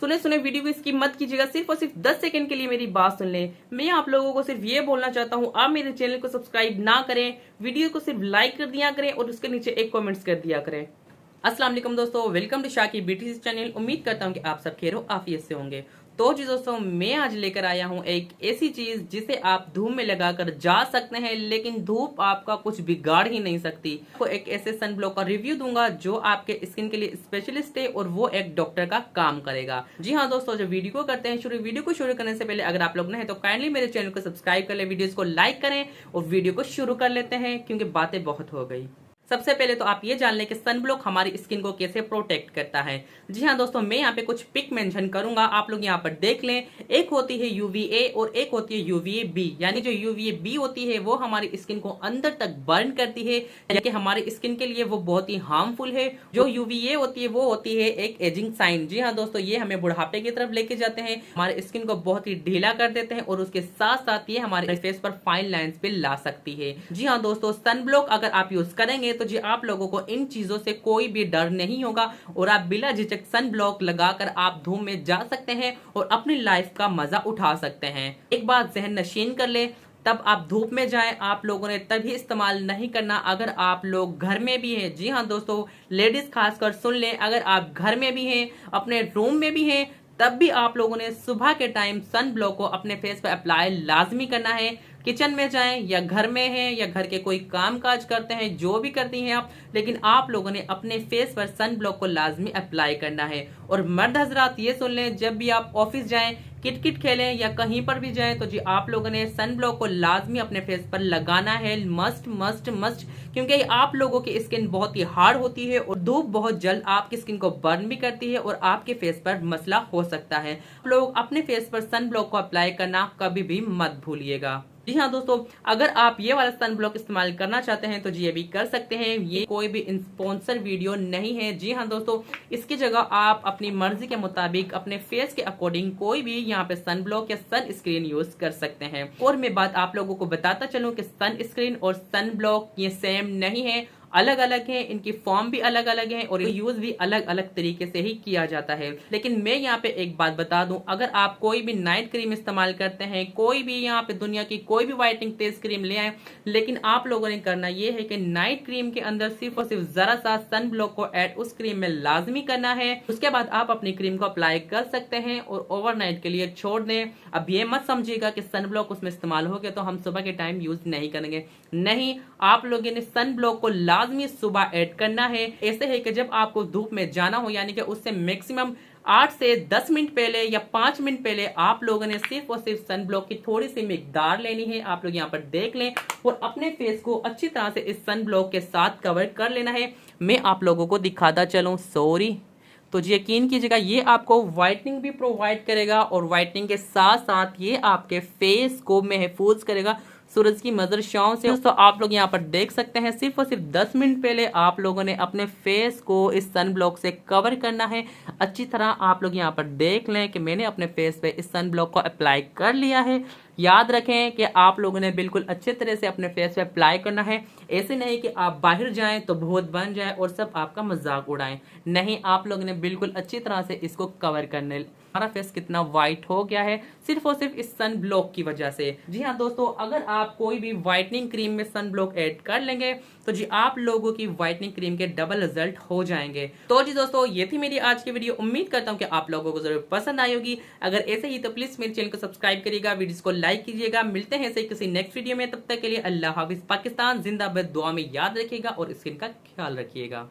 सुने सुने वीडियो को स्किप मत कीजिएगा, सिर्फ और सिर्फ 10 सेकंड के लिए मेरी बात सुन लें। मैं आप लोगों को सिर्फ ये बोलना चाहता हूँ, आप मेरे चैनल को सब्सक्राइब ना करें, वीडियो को सिर्फ लाइक कर दिया करें और उसके नीचे एक कमेंट्स कर दिया करें। अस्सलाम वालेकुम दोस्तों, welcome to Shaki BTC channel. उम्मीद करता हूँ कि आप सब खैर आफियत से होंगे। तो जी दोस्तों, मैं आज लेकर आया हूँ एक ऐसी चीज जिसे आप धूप में लगाकर जा सकते हैं, लेकिन धूप आपका कुछ बिगाड़ ही नहीं सकती। आपको एक ऐसे सन ब्लॉक का रिव्यू दूंगा जो आपके स्किन के लिए स्पेशलिस्ट है और वो एक डॉक्टर का काम करेगा। जी हाँ दोस्तों, जो वीडियो को करते हैं शुरू, वीडियो को शुरू करने से पहले अगर आप लोग नए हैं तो काइंडली मेरे चैनल को सब्सक्राइब कर ले, वीडियोस को लाइक करें और वीडियो को शुरू कर लेते हैं क्योंकि बातें बहुत हो गई। सबसे पहले तो आप ये जान लें कि सन ब्लॉक हमारी स्किन को कैसे प्रोटेक्ट करता है। जी हाँ दोस्तों, मैं यहाँ पे कुछ पिक मेंशन करूंगा, आप लोग यहाँ पर देख लें। एक होती है यूवीए और एक होती है यूवीए बी। यानी जो यूवीए बी होती है वो हमारी स्किन को अंदर तक बर्न करती है, यानी कि हमारी स्किन के लिए वो बहुत ही हार्मफुल है। जो यूवीए होती है वो होती है एक एजिंग साइन। जी हाँ दोस्तों, ये हमें बुढ़ापे की तरफ लेके जाते हैं, हमारे स्किन को बहुत ही ढीला कर देते हैं और उसके साथ साथ ये हमारे फेस पर फाइन लाइंस पे ला सकती है। जी हाँ दोस्तों, सन ब्लॉक अगर आप यूज करेंगे तो जी आप लोगों को इन चीजों से कोई भी डर नहीं होगा और आप बिना झिझक सन ब्लॉक लगाकर आप धूप में जा सकते हैं और अपनी लाइफ का मजा उठा सकते हैं। एक बात जहन नशीन कर ले, तब आप धूप में जाएं, आप लोगों ने तभी इस्तेमाल नहीं करना अगर आप लोग घर में भी हैं। जी हाँ दोस्तों, लेडीज खासकर सुन लें, अगर आप घर में भी हैं, अपने रूम में भी हैं, तब भी आप लोगों ने सुबह के टाइम सन ब्लॉक को अपने फेस पर अप्लाई लाजमी करना है। किचन में जाएं या घर में हैं या घर के कोई काम काज करते हैं, जो भी करती हैं आप, लेकिन आप लोगों ने अपने फेस पर सन ब्लॉक को लाजमी अप्लाई करना है। और मर्द हजरात ये सुन लें, जब भी आप ऑफिस जाएं, किट खेलें या कहीं पर भी जाएं, तो जी आप लोगों ने सन ब्लॉक को लाजमी अपने फेस पर लगाना है। मस्ट मस्ट मस्ट, क्योंकि आप लोगों की स्किन बहुत ही हार्ड होती है और धूप बहुत जल्द आपकी स्किन को बर्न भी करती है और आपके फेस पर मसला हो सकता है। आप लोग अपने फेस पर सन ब्लॉक को अप्लाई करना कभी भी मत भूलिएगा। जी हाँ दोस्तों, अगर आप ये वाला सन ब्लॉक इस्तेमाल करना चाहते हैं तो जी ये भी कर सकते हैं। ये कोई भी स्पॉन्सर वीडियो नहीं है। जी हाँ दोस्तों, इसकी जगह आप अपनी मर्जी के मुताबिक अपने फेस के अकॉर्डिंग कोई भी यहाँ पे सन ब्लॉक या सन स्क्रीन यूज कर सकते हैं। और मैं बात आप लोगों को बताता चलूं कि सन स्क्रीन और सन ब्लॉक ये सेम नहीं है, अलग अलग है, इनकी फॉर्म भी अलग अलग है और यूज भी अलग अलग तरीके से ही किया जाता है। लेकिन मैं यहाँ पे एक बात बता दूं, अगर आप कोई भी नाइट क्रीम इस्तेमाल करते हैं, कोई भी यहाँ पे दुनिया की कोई भी व्हाइटनिंग तेज क्रीम ले आए, लेकिन आप लोगों ने करना ये है कि नाइट क्रीम के अंदर सिर्फ और सिर्फ जरा सा सन ब्लॉक को ऐड उस क्रीम में लाजमी करना है। उसके बाद आप अपनी क्रीम को अप्लाई कर सकते हैं और ओवरनाइट के लिए छोड़ दें। अब ये मत समझिएगा कि सन ब्लॉक उसमें इस्तेमाल हो गया तो हम सुबह के टाइम यूज नहीं करेंगे। नहीं, आप लोगों ने सन ब्लॉक को लाजमी सुबह ऐड करना है। ऐसे है कि जब आपको धूप में जाना हो, यानी कि उससे मैक्सिमम 8 से 10 मिनट पहले या 5 मिनट पहले आप लोगों ने सिर्फ और सिर्फ सन ब्लॉक की थोड़ी सी मिकदार लेनी है। आप लोग यहाँ पर देख लें और अपने फेस को अच्छी तरह से इस सन ब्लॉक के साथ कवर कर लेना है। मैं आप लोगों को दिखाता चलूं, सॉरी। तो यकीन कीजिएगा, ये आपको व्हाइटनिंग भी प्रोवाइड करेगा और व्हाइटनिंग के साथ साथ ये आपके फेस को महफूज करेगा सूरज की मदर छांव से। तो आप लोग यहाँ पर देख सकते हैं, सिर्फ और सिर्फ 10 मिनट पहले आप लोगों ने अपने फेस को इस सन ब्लॉक से कवर करना है अच्छी तरह। आप लोग यहाँ पर देख लें कि मैंने अपने फेस पे इस सन ब्लॉक को अप्लाई कर लिया है। याद रखें कि आप लोगों ने बिल्कुल अच्छे तरह से अपने फेस पे अप्लाई करना है। ऐसे नहीं कि आप बाहर जाएं तो भूत बन जाए और सब आपका मजाक उड़ाएं। नहीं, आप लोगों ने बिल्कुल अच्छी तरह से इसको कवर करने। हमारा फेस कितना व्हाइट हो गया है सिर्फ और सिर्फ इस सन ब्लॉक की वजह से। जी हाँ दोस्तों, अगर आप कोई भी व्हाइटनिंग क्रीम में सन ब्लॉक ऐड कर लेंगे तो जी आप लोगों की व्हाइटनिंग क्रीम के डबल रिजल्ट हो जाएंगे। तो जी दोस्तों, ये थी मेरी आज की वीडियो। उम्मीद करता हूँ कि आप लोगों को जरूर पसंद आई होगी। अगर ऐसे ही तो प्लीज मेरे चैनल को सब्सक्राइब करिएगा, वीडियोस को लाइक कीजिएगा। मिलते हैं ऐसे किसी नेक्स्ट वीडियो में, तब तक के लिए अल्लाह हाफिज। पाकिस्तान जिंदाबाद, दुआ में याद रखिएगा और स्किन का ख्याल रखिएगा।